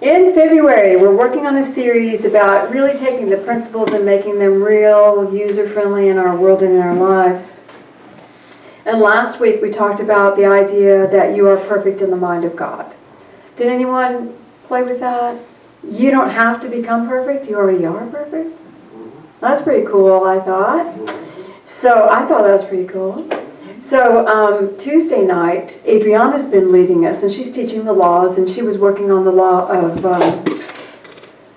In February, we're working on a series about really taking the principles and making them real, user-friendly in our world and in our lives. And last week we talked about the idea that you are perfect in the mind of God. Did anyone play with that? You don't have to become perfect, you already are perfect. That's pretty cool, I thought. So I thought that was pretty cool. So Tuesday night, Adriana's been leading us, and she's teaching the laws, and she was working on the law of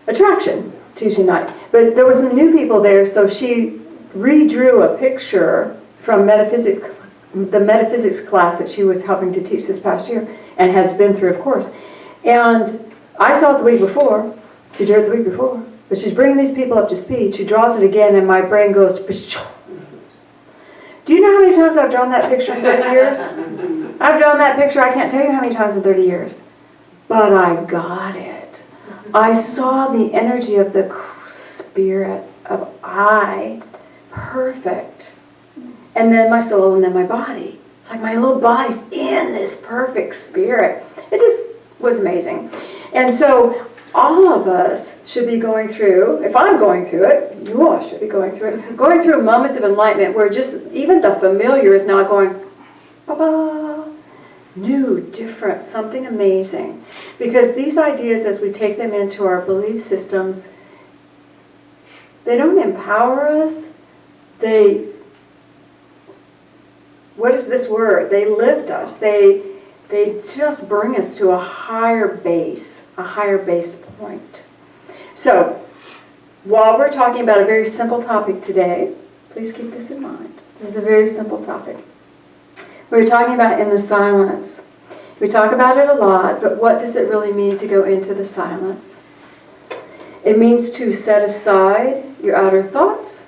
attraction Tuesday night. But there were some new people there, so she redrew a picture from the metaphysics class that she was helping to teach this past year, and has been through, of course. And I saw it the week before. She drew it the week before. But she's bringing these people up to speed. She draws it again, and my brain goes, psh-chow. Do you know how many times I've drawn that picture in 30 years? I've drawn that picture, I can't tell you how many times in 30 years. But I got it. I saw the energy of the spirit of I, perfect. And then my soul, and then my body. It's like my little body's in this perfect spirit. It just was amazing. And so all of us should be going through, if I'm going through it, you all should be going through moments of enlightenment where just even the familiar is now going, ba-ba, new, different, something amazing. Because these ideas, as we take them into our belief systems, they don't empower us. What is this word? They lift us. They just bring us to a higher base point. So, while we're talking about a very simple topic today, please keep this in mind. This is a very simple topic. We're talking about in the silence. We talk about it a lot, but what does it really mean to go into the silence? It means to set aside your outer thoughts,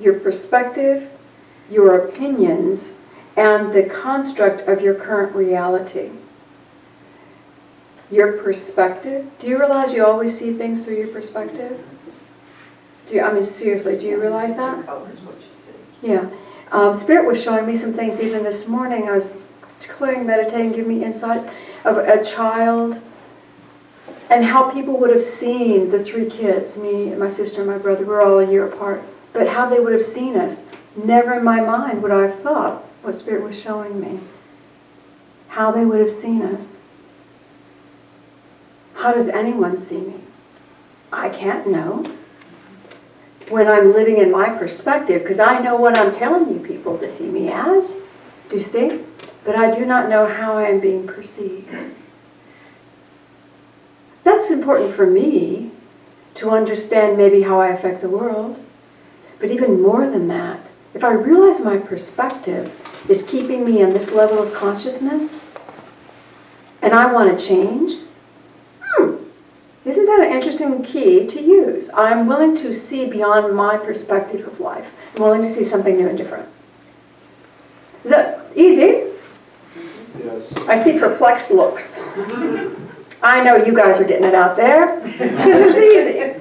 your perspective, your opinions, and the construct of your current reality. Your perspective. Do you realize you always see things through your perspective? Seriously, do you realize that? Yeah. Spirit was showing me some things even this morning. I was clearing, meditating, giving me insights of a child and how people would have seen the three kids, me, my sister, and my brother. We're all a year apart. But how they would have seen us. Never in my mind would I have thought what Spirit was showing me. How they would have seen us. How does anyone see me? I can't know. When I'm living in my perspective, because I know what I'm telling you people to see me as. Do you see? But I do not know how I am being perceived. That's important for me to understand maybe how I affect the world. But even more than that, if I realize my perspective is keeping me in this level of consciousness, and I want to change, isn't that an interesting key to use? I'm willing to see beyond my perspective of life. I'm willing to see something new and different. Is that easy? Yes. I see perplexed looks. I know you guys are getting it out there, because it's easy.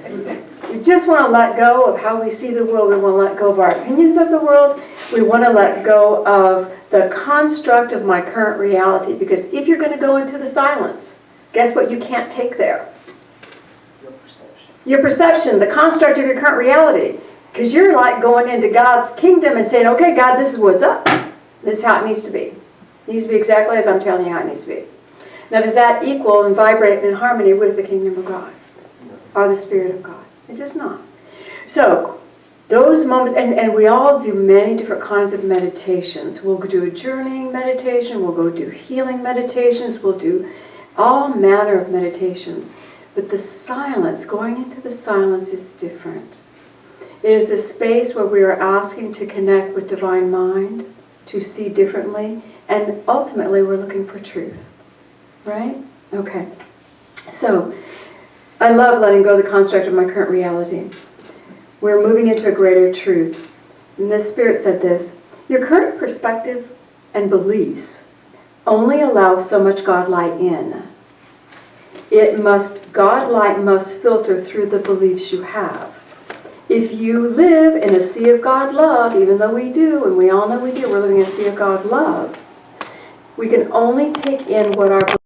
We just want to let go of how we see the world. We want to let go of our opinions of the world. We want to let go of the construct of my current reality. Because if you're going to go into the silence, guess what you can't take there? Your perception, the construct of your current reality. Because you're like going into God's kingdom and saying, okay, God, this is what's up. This is how it needs to be. It needs to be exactly as I'm telling you how it needs to be. Now, does that equal and vibrate in harmony with the kingdom of God? Or the Spirit of God? It does not. So, those moments, and we all do many different kinds of meditations. We'll do a journeying meditation. We'll go do healing meditations. We'll do all manner of meditations. But the silence, going into the silence is different. It is a space where we are asking to connect with Divine Mind, to see differently, and ultimately we're looking for truth. Right? Okay. So, I love letting go of the construct of my current reality. We're moving into a greater truth. And the Spirit said this, your current perspective and beliefs only allow so much God light in. God light must filter through the beliefs you have. If you live in a sea of God love, even though we do, and we all know we do, we're living in a sea of God love, we can only take in what our beliefs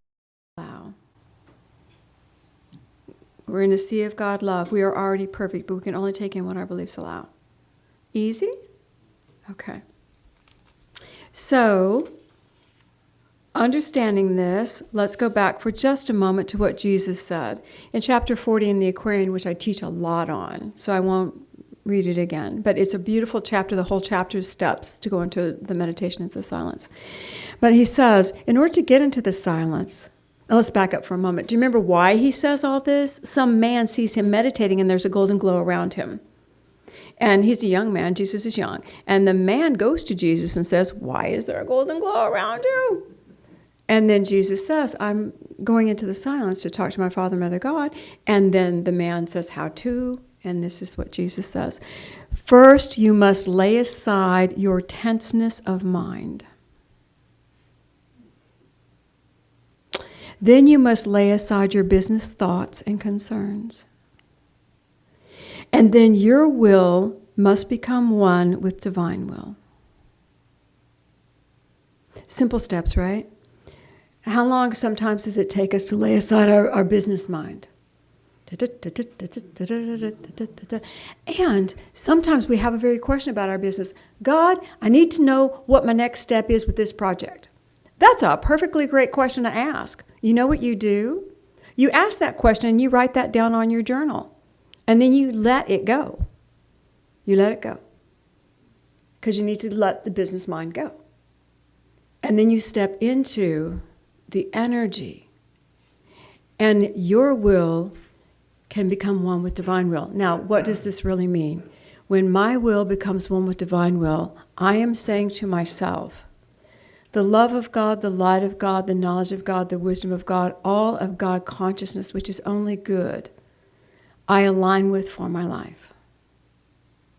allow. We're in a sea of God love. We are already perfect, but we can only take in what our beliefs allow. Easy? Okay. So, understanding this, let's go back for just a moment to what Jesus said. In chapter 40 in the Aquarian, which I teach a lot on, so I won't read it again. But it's a beautiful chapter. The whole chapter is steps to go into the meditation into the silence. But he says, in order to get into the silence, now let's back up for a moment. Do you remember why he says all this? Some man sees him meditating and there's a golden glow around him. And he's a young man. Jesus is young. And the man goes to Jesus and says, why is there a golden glow around you? And then Jesus says, I'm going into the silence to talk to my Father, Mother, God. And then the man says, how to? And this is what Jesus says. First, you must lay aside your tenseness of mind. Then you must lay aside your business thoughts and concerns. And then your will must become one with divine will. Simple steps, right? How long sometimes does it take us to lay aside our business mind? And sometimes we have a very question about our business. God, I need to know what my next step is with this project. That's a perfectly great question to ask. You know what you do? You ask that question and you write that down on your journal. And then you let it go. You let it go. Because you need to let the business mind go. And then you step into the energy. And your will can become one with divine will. Now, what does this really mean? When my will becomes one with divine will, I am saying to myself, the love of God, the light of God, the knowledge of God, the wisdom of God, all of God consciousness, which is only good, I align with for my life.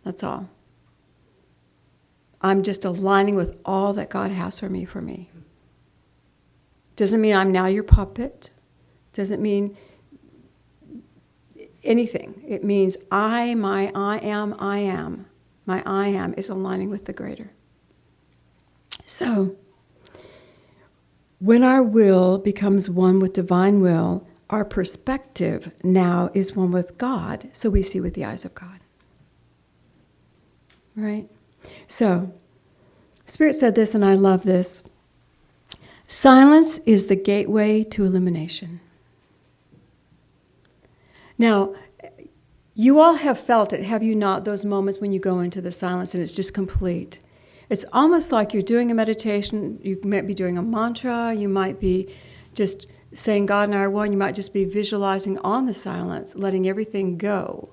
That's all. I'm just aligning with all that God has for me. Doesn't mean I'm now your puppet. Doesn't mean anything. It means my I am. My I am is aligning with the greater. So, when our will becomes one with divine will, our perspective now is one with God, so we see with the eyes of God. Right? So, Spirit said this, and I love this. Silence is the gateway to elimination. Now, you all have felt it, have you not, those moments when you go into the silence and it's just complete. It's almost like you're doing a meditation. You might be doing a mantra. You might be just saying God and I are one. You might just be visualizing on the silence, letting everything go.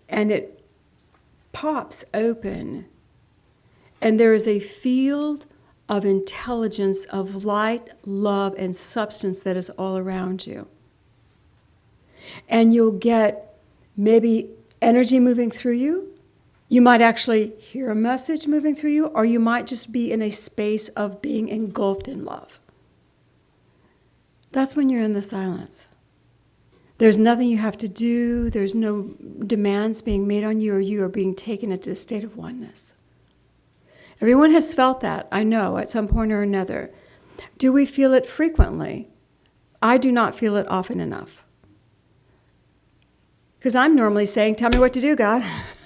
And it pops open. And there is a field of intelligence, of light, love, and substance that is all around you. And you'll get maybe energy moving through you. You might actually hear a message moving through you, or you might just be in a space of being engulfed in love. That's when you're in the silence. There's nothing you have to do. There's no demands being made on you, or you are being taken into a state of oneness. Everyone has felt that, I know, at some point or another. Do we feel it frequently? I do not feel it often enough. Because I'm normally saying, tell me what to do, God.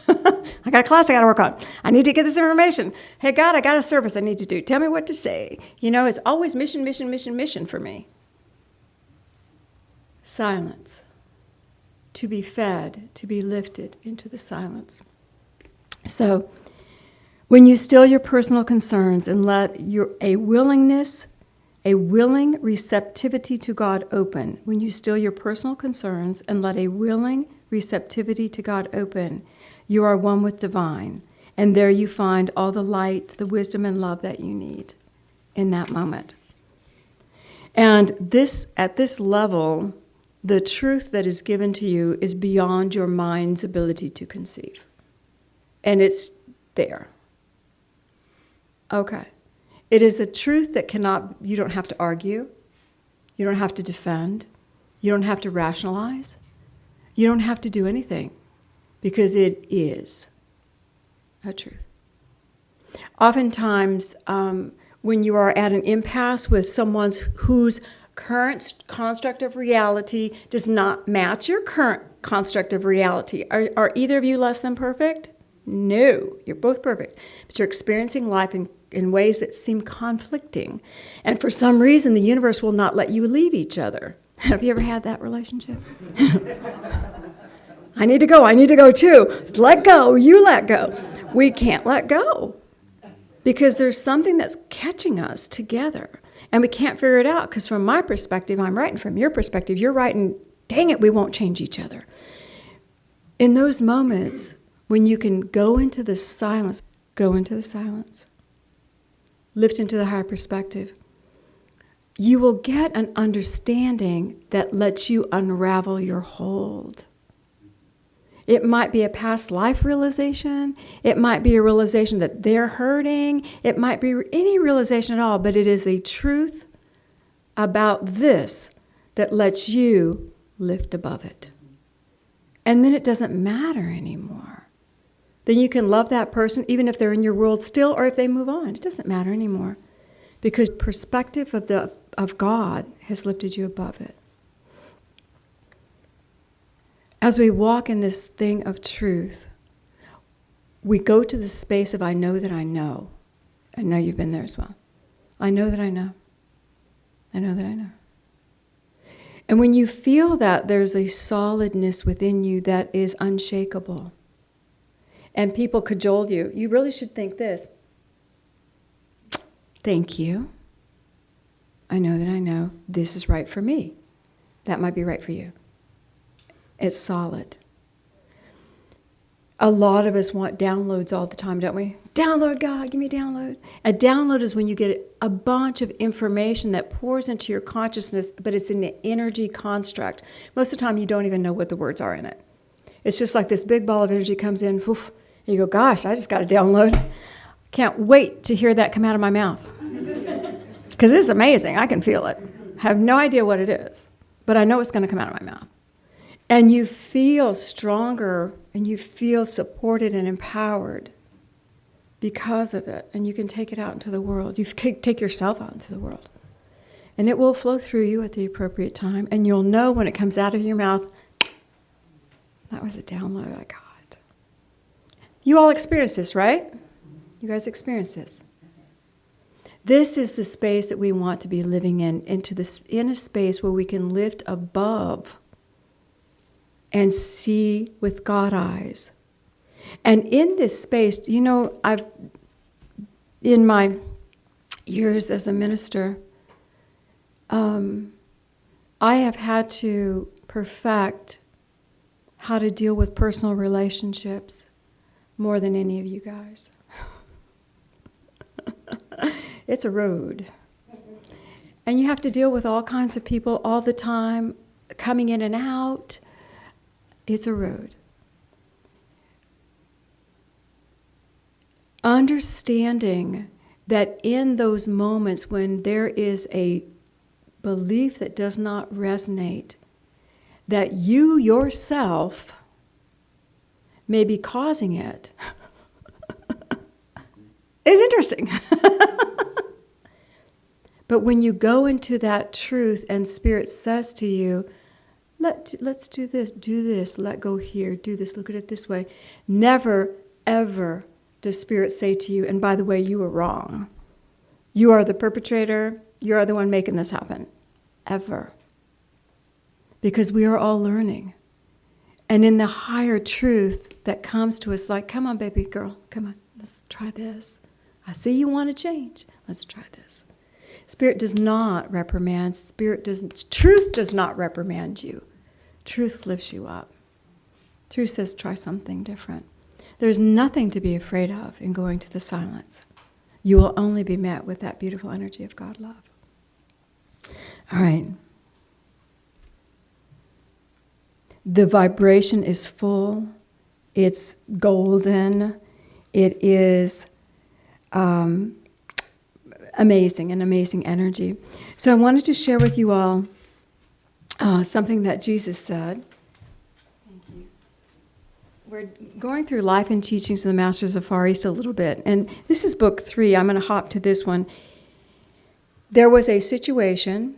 I got a class I got to work on. I need to get this information. Hey, God, I got a service I need to do. Tell me what to say. You know, it's always mission, mission, mission, mission for me. Silence. To be fed, to be lifted into the silence. So, when you still your personal concerns and let a willing receptivity to God open, when you still your personal concerns and let a willing receptivity to God open, you are one with divine. And there you find all the light, the wisdom, and love that you need in that moment. And at this level, the truth that is given to you is beyond your mind's ability to conceive. And it's there. Okay. It is a truth that you don't have to argue. You don't have to defend. You don't have to rationalize. You don't have to do anything. Because it is a truth. Oftentimes, when you are at an impasse with someone whose current construct of reality does not match your current construct of reality. Are either of you less than perfect? No, you're both perfect. But you're experiencing life in ways that seem conflicting. And for some reason, the universe will not let you leave each other. Have you ever had that relationship? I need to go too. Let go, you let go. We can't let go because there's something that's catching us together. And we can't figure it out because from my perspective, I'm right, and from your perspective, you're right, and dang it, we won't change each other. In those moments, when you can go into the silence, lift into the higher perspective, you will get an understanding that lets you unravel your hold. It might be a past life realization. It might be a realization that they're hurting. It might be any realization at all, but it is a truth about this that lets you lift above it. And then it doesn't matter anymore. Then you can love that person even if they're in your world still or if they move on. It doesn't matter anymore because perspective of God has lifted you above it. As we walk in this thing of truth, we go to the space of I know that I know. I know you've been there as well. I know that I know. I know that I know. And when you feel that, there's a solidness within you that is unshakable. And people cajole you. You really should think this. Thank you. I know that I know this is right for me. That might be right for you. It's solid. A lot of us want downloads all the time, don't we? Download, God, give me a download. A download is when you get a bunch of information that pours into your consciousness, but it's in the energy construct. Most of the time, you don't even know what the words are in it. It's just like this big ball of energy comes in, poof, and you go, gosh, I just got a download. Can't wait to hear that come out of my mouth. Because it's amazing. I can feel it. I have no idea what it is, but I know it's going to come out of my mouth. And you feel stronger and you feel supported and empowered because of it. And you can take it out into the world. You take yourself out into the world. And it will flow through you at the appropriate time. And you'll know when it comes out of your mouth, that was a download I got. You all experience this, right? You guys experience this. This is the space that we want to be living in a space where we can lift above and see with God eyes. And in this space, you know, in my years as a minister, I have had to perfect how to deal with personal relationships more than any of you guys. It's a road. And you have to deal with all kinds of people all the time, coming in and out. It's a road. Understanding that in those moments when there is a belief that does not resonate, that you yourself may be causing it, is interesting. But when you go into that truth and Spirit says to you, let's do this, let go here, do this, look at it this way. Never, ever does Spirit say to you, and by the way, you were wrong. You are the perpetrator. You are the one making this happen. Ever. Because we are all learning. And in the higher truth that comes to us like, come on, baby girl, come on, let's try this. I see you want to change. Let's try this. Spirit does not reprimand. Truth does not reprimand you. Truth lifts you up. Truth says, try something different. There's nothing to be afraid of in going to the silence. You will only be met with that beautiful energy of God love. All right. The vibration is full. It's golden. It is amazing, an amazing energy. So I wanted to share with you all something that Jesus said. Thank you. We're going through Life and Teachings of the Masters of Far East a little bit, and this is book 3. I'm going to hop to this one. There was a situation,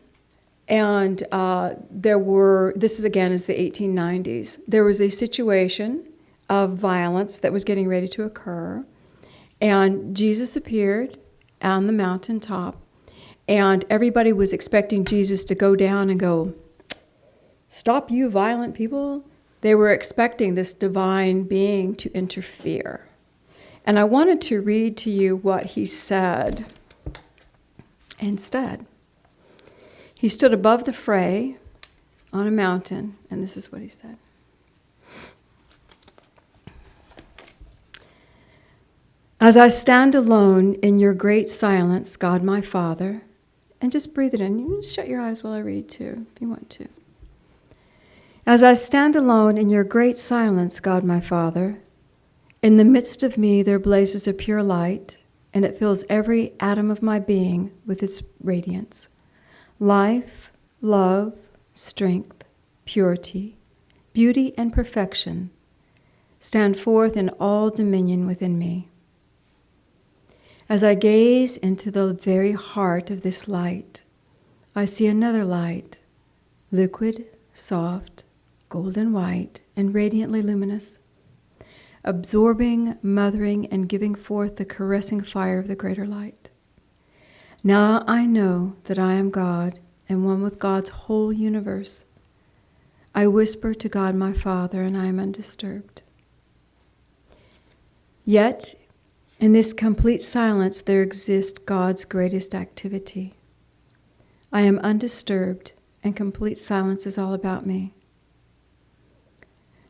And this is again is the 1890s, there was a situation of violence that was getting ready to occur. And Jesus appeared on the mountaintop. And everybody was expecting Jesus to go down and go, "Stop, you violent people." They were expecting this divine being to interfere. And I wanted to read to you what he said instead. He stood above the fray on a mountain, and this is what he said. "As I stand alone in your great silence, God my Father," and just breathe it in. You can shut your eyes while I read too, if you want to. "As I stand alone in your great silence, God my Father, in the midst of me there blazes a pure light, and it fills every atom of my being with its radiance. Life, love, strength, purity, beauty, and perfection stand forth in all dominion within me. As I gaze into the very heart of this light, I see another light, liquid, soft, golden white, and radiantly luminous, absorbing, mothering, and giving forth the caressing fire of the greater light. Now I know that I am God and one with God's whole universe. I whisper to God my Father, and I am undisturbed. Yet, in this complete silence, there exists God's greatest activity. I am undisturbed, and complete silence is all about me.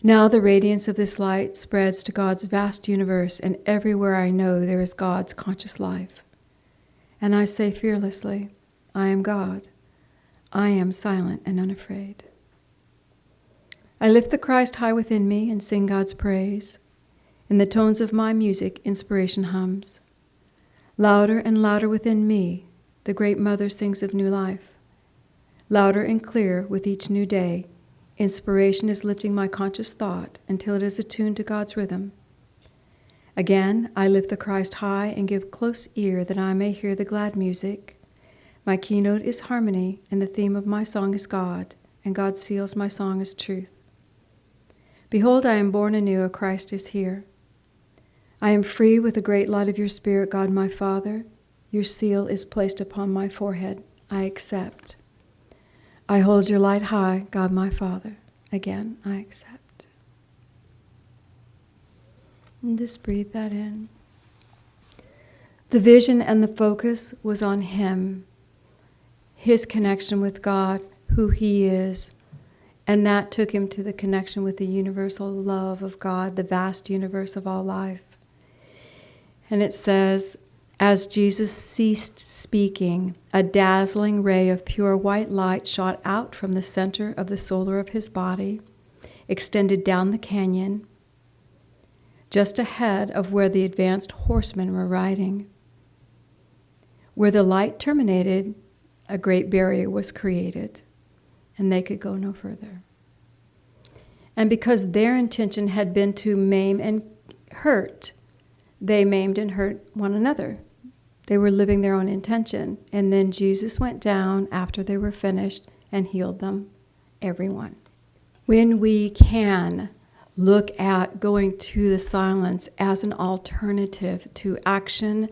Now the radiance of this light spreads to God's vast universe, and everywhere I know there is God's conscious life. And I say fearlessly, I am God. I am silent and unafraid. I lift the Christ high within me and sing God's praise. In the tones of my music, inspiration hums. Louder and louder within me, the great Mother sings of new life. Louder and clearer with each new day, inspiration is lifting my conscious thought until it is attuned to God's rhythm. Again, I lift the Christ high and give close ear that I may hear the glad music. My keynote is harmony, and the theme of my song is God, and God seals my song as truth. Behold, I am born anew, a Christ is here. I am free with the great light of your Spirit, God my Father. Your seal is placed upon my forehead. I accept. I hold your light high, God my Father. Again, I accept. And just breathe that in. The vision and the focus was on him, his connection with God, who he is. And that took him to the connection with the universal love of God, the vast universe of all life. And it says, as Jesus ceased speaking, a dazzling ray of pure white light shot out from the center of the solar of his body, extended down the canyon, just ahead of where the advanced horsemen were riding. Where the light terminated, a great barrier was created, and they could go no further. And because their intention had been to maim and hurt, they maimed and hurt one another. They were living their own intention. And then Jesus went down after they were finished and healed them, everyone. When we can look at going to the silence as an alternative to action,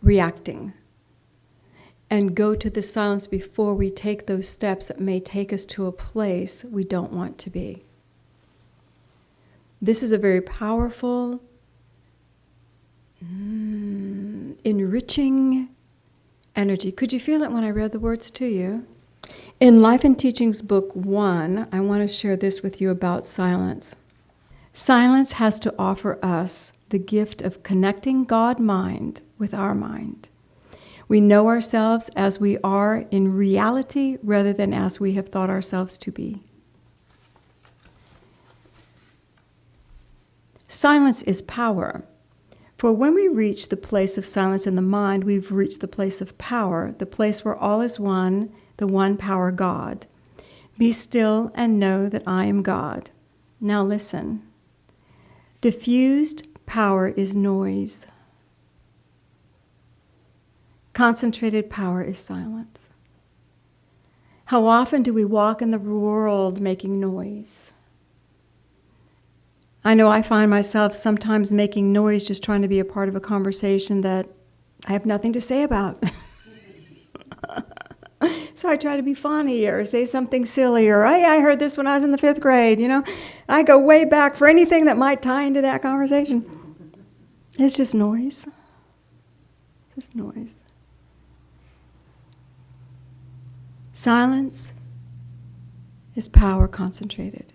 reacting, and go to the silence before we take those steps that may take us to a place we don't want to be. This is a very powerful, enriching energy. Could you feel it when I read the words to you? In Life and Teachings Book 1, I want to share this with you about silence. Silence has to offer us the gift of connecting God-mind with our mind. We know ourselves as we are in reality rather than as we have thought ourselves to be. Silence is power. For when we reach the place of silence in the mind, we've reached the place of power, the place where all is one, the one power God. Be still and know that I am God. Now listen. Diffused power is noise. Concentrated power is silence. How often do we walk in the world making noise? I know I find myself sometimes making noise just trying to be a part of a conversation that I have nothing to say about. So I try to be funny or say something silly or, hey, I heard this when I was in the 5th grade, I go way back for anything that might tie into that conversation. It's just noise. Just noise. Silence is power concentrated.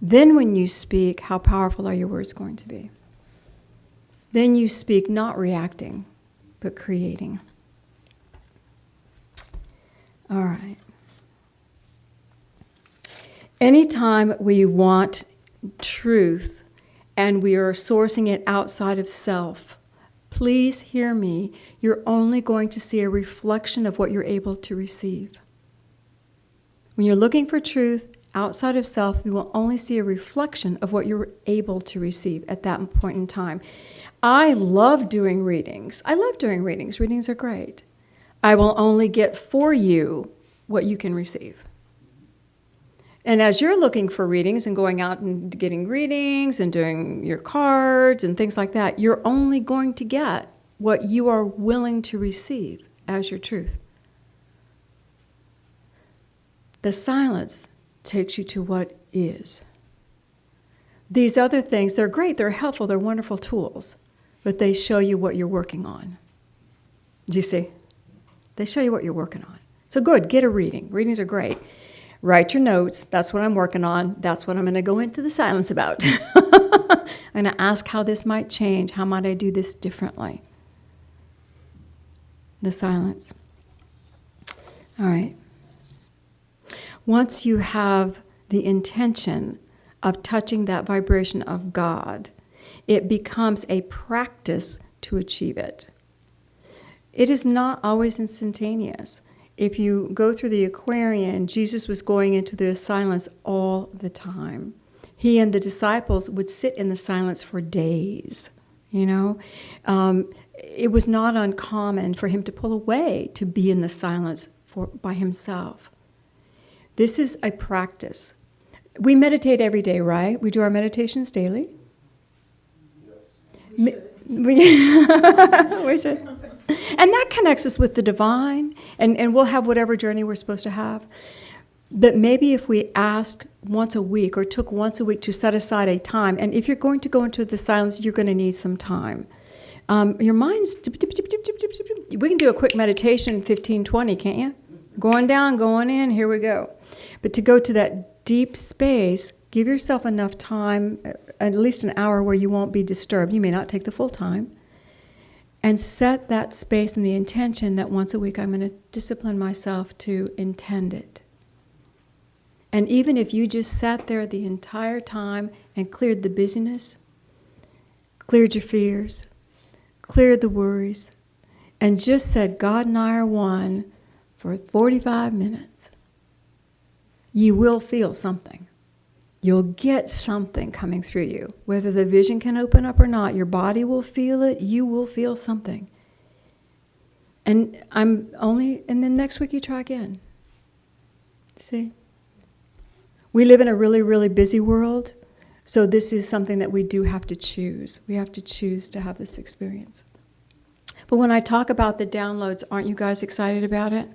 Then when you speak, how powerful are your words going to be? Then you speak not reacting, but creating. All right. Anytime we want truth and we are sourcing it outside of self, please hear me, you're only going to see a reflection of what you're able to receive. When you're looking for truth outside of self, you will only see a reflection of what you're able to receive at that point in time. I love doing readings. I love doing readings. Readings are great. I will only get for you what you can receive. And as you're looking for readings and going out and getting readings and doing your cards and things like that, you're only going to get what you are willing to receive as your truth. The silence takes you to what is. These other things, they're great, they're helpful, they're wonderful tools, but they show you what you're working on. Do you see? They show you what you're working on. So good, get a reading. Readings are great. Write your notes. That's what I'm working on. That's what I'm going to go into the silence about. I'm going to ask how this might change. How might I do this differently? The silence. All right. Once you have the intention of touching that vibration of God, it becomes a practice to achieve it. It is not always instantaneous. If you go through the Aquarian, Jesus was going into the silence all the time. He and the disciples would sit in the silence for days, It was not uncommon for him to pull away to be in the silence by himself. This is a practice. We meditate every day, right? We do our meditations daily. Yes. We should. And that connects us with the divine, and we'll have whatever journey we're supposed to have. But maybe if we ask once a week or took once a week to set aside a time, and if you're going to go into the silence, you're going to need some time. Your mind's... We can do a quick meditation, 15, 20, can't you? Going down, going in, here we go. But to go to that deep space, give yourself enough time, at least an hour where you won't be disturbed. You may not take the full time. And set that space and the intention that once a week I'm going to discipline myself to intend it. And even if you just sat there the entire time and cleared the busyness, cleared your fears, cleared the worries, and just said, God and I are one for 45 minutes, you will feel something. You'll get something coming through you. Whether the vision can open up or not, your body will feel it, you will feel something. And then next week you try again. See? We live in a really, really busy world, so this is something that we do have to choose. We have to choose to have this experience. But when I talk about the downloads, aren't you guys excited about it?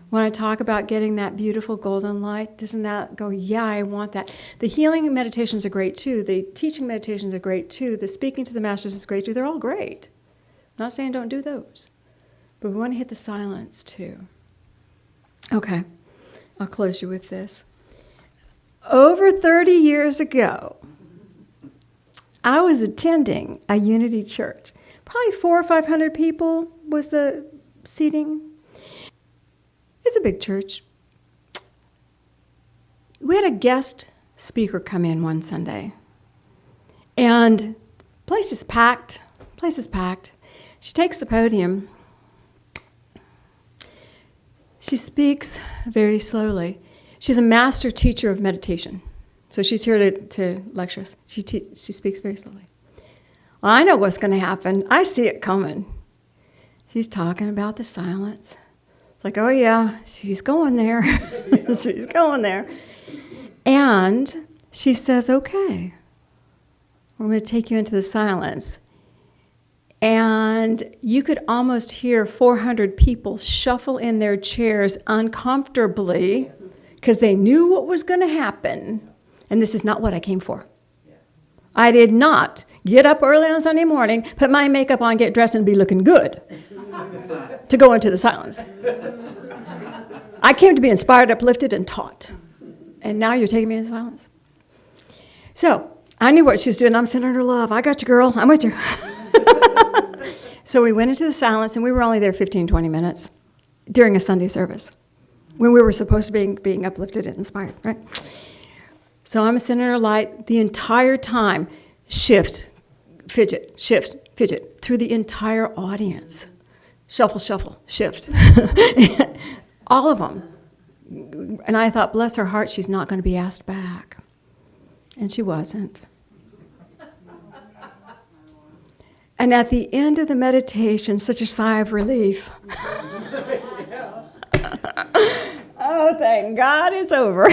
When I talk about getting that beautiful golden light, doesn't that go, yeah, I want that? The healing meditations are great too. The teaching meditations are great too. The speaking to the masters is great too. They're all great. I'm not saying don't do those. But we want to hit the silence too. Okay, I'll close you with this. Over 30 years ago, I was attending a Unity church. Probably 400 or 500 people was the seating. It's a big church. We had a guest speaker come in one Sunday. And place is packed. She takes the podium. She speaks very slowly. She's a master teacher of meditation. So she's here to lecture us. She speaks very slowly. Well, I know what's going to happen. I see it coming. She's talking about the silence. It's like, oh yeah, she's going there. She's going there. And she says, okay, we're going to take you into the silence. And you could almost hear 400 people shuffle in their chairs uncomfortably because they knew what was going to happen. And this is not what I came for. I did not get up early on Sunday morning, put my makeup on, get dressed, and be looking good to go into the silence. I came to be inspired, uplifted, and taught. And now you're taking me into silence. So I knew what she was doing. I'm sending her love. I got you, girl. I'm with you. So we went into the silence, and we were only there 15, 20 minutes during a Sunday service when we were supposed to be being uplifted and inspired, right? So I'm sending her light the entire time. Shift, fidget, through the entire audience. Shuffle, shuffle, shift. All of them. And I thought, bless her heart, she's not going to be asked back. And she wasn't. And at the end of the meditation, such a sigh of relief. Oh, thank God it's over.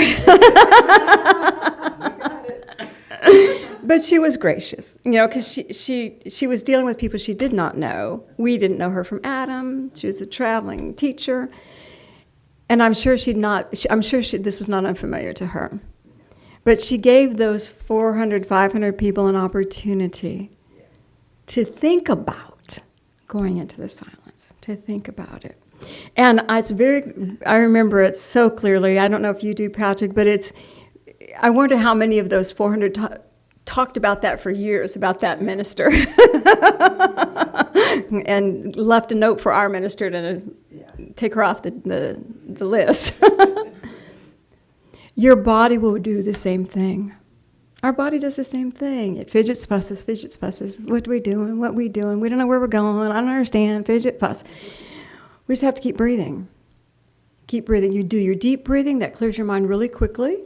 But she was gracious, because she was dealing with people she did not know. We didn't know her from Adam. She was a traveling teacher. And I'm sure this was not unfamiliar to her. But she gave those 400, 500 people an opportunity to think about going into the silence, to think about it. And I remember it so clearly. I don't know if you do, Patrick, but I wonder how many of those 400 talked about that for years, about that minister. And left a note for our minister to take her off the list. Your body will do the same thing. Our body does the same thing. It fidgets, fusses. What are we doing? What are we doing? We don't know where we're going. I don't understand. Fidget, fuss. We just have to keep breathing. Keep breathing. You do your deep breathing. That clears your mind really quickly.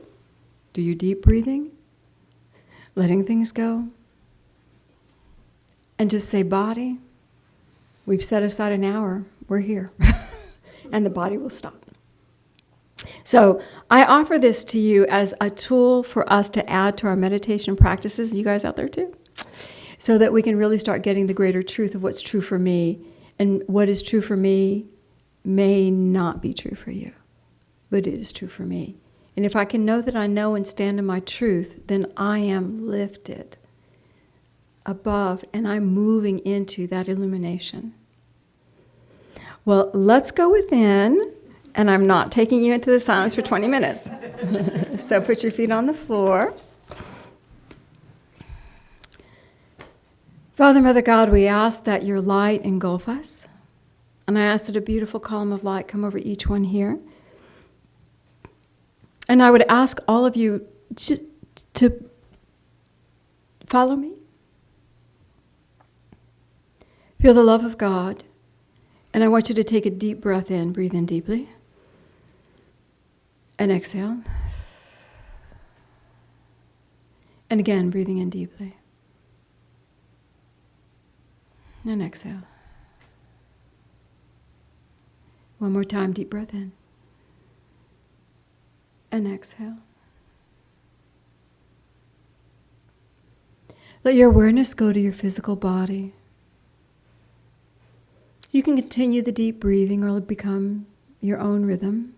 Do your deep breathing. Letting things go. And just say, body, we've set aside an hour. We're here. And the body will stop. So I offer this to you as a tool for us to add to our meditation practices, you guys out there too, so that we can really start getting the greater truth of what's true for me. And what is true for me may not be true for you, but it is true for me. And if I can know that I know and stand in my truth, then I am lifted above and I'm moving into that illumination. Well, let's go within. And I'm not taking you into the silence for 20 minutes. So put your feet on the floor. Father, Mother God, we ask that your light engulf us. And I ask that a beautiful column of light come over each one here. And I would ask all of you to follow me. Feel the love of God. And I want you to take a deep breath in. Breathe in deeply. And exhale. And again, breathing in deeply. And exhale. One more time, deep breath in. And exhale. Let your awareness go to your physical body. You can continue the deep breathing or it'll become your own rhythm.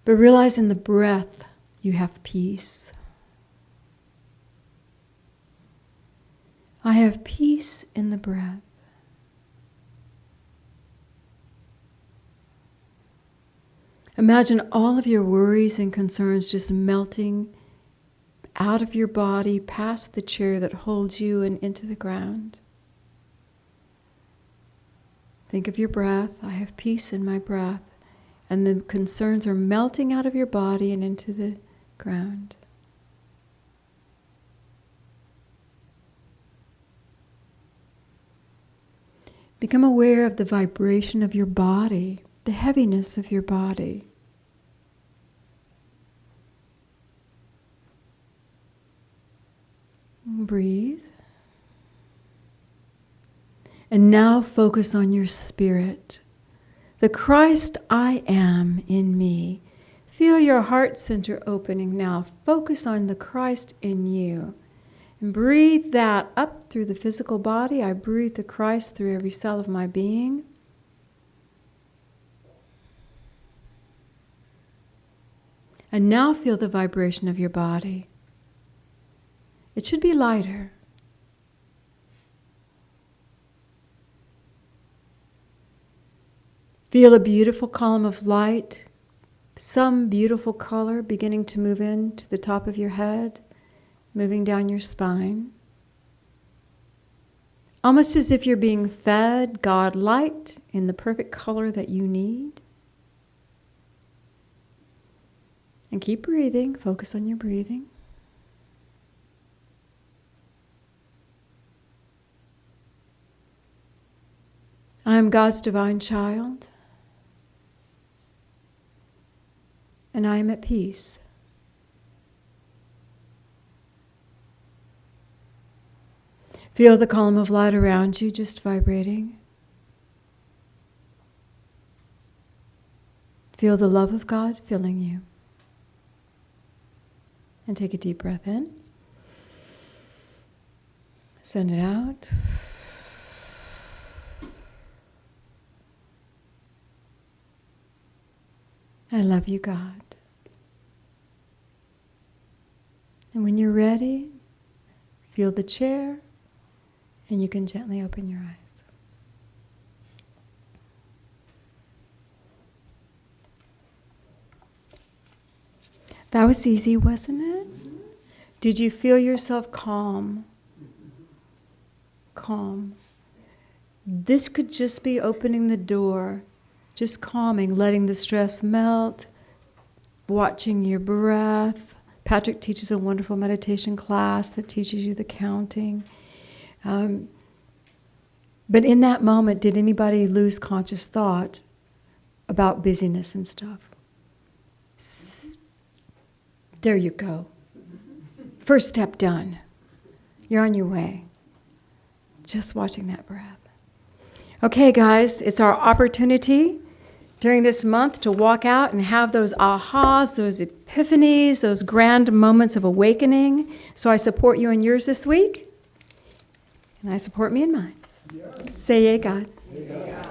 But realize in the breath you have peace. I have peace in the breath. Imagine all of your worries and concerns just melting out of your body, past the chair that holds you and into the ground. Think of your breath. I have peace in my breath. And the concerns are melting out of your body and into the ground. Become aware of the vibration of your body, the heaviness of your body. Breathe. And now focus on your spirit. The Christ I am in me. Feel your heart center opening now. Focus on the Christ in you. And breathe that up through the physical body. I breathe the Christ through every cell of my being. And now feel the vibration of your body. It should be lighter. Feel a beautiful column of light, some beautiful color beginning to move into the top of your head, moving down your spine. Almost as if you're being fed God light in the perfect color that you need. And keep breathing. Focus on your breathing. I am God's divine child. And I am at peace. Feel the column of light around you just vibrating. Feel the love of God filling you. And take a deep breath in. Send it out. I love you, God. And when you're ready, feel the chair, and you can gently open your eyes. That was easy, wasn't it? Did you feel yourself calm? Calm. This could just be opening the door, just calming, letting the stress melt, watching your breath. Patrick teaches a wonderful meditation class that teaches you the counting. But in that moment, did anybody lose conscious thought about busyness and stuff? There you go. First step done. You're on your way. Just watching that breath. Okay, guys, it's our opportunity during this month to walk out and have those ahas, those epiphanies, those grand moments of awakening. So I support you in yours this week, and I support me in mine. Yes. Say, yay, God. Yay, God.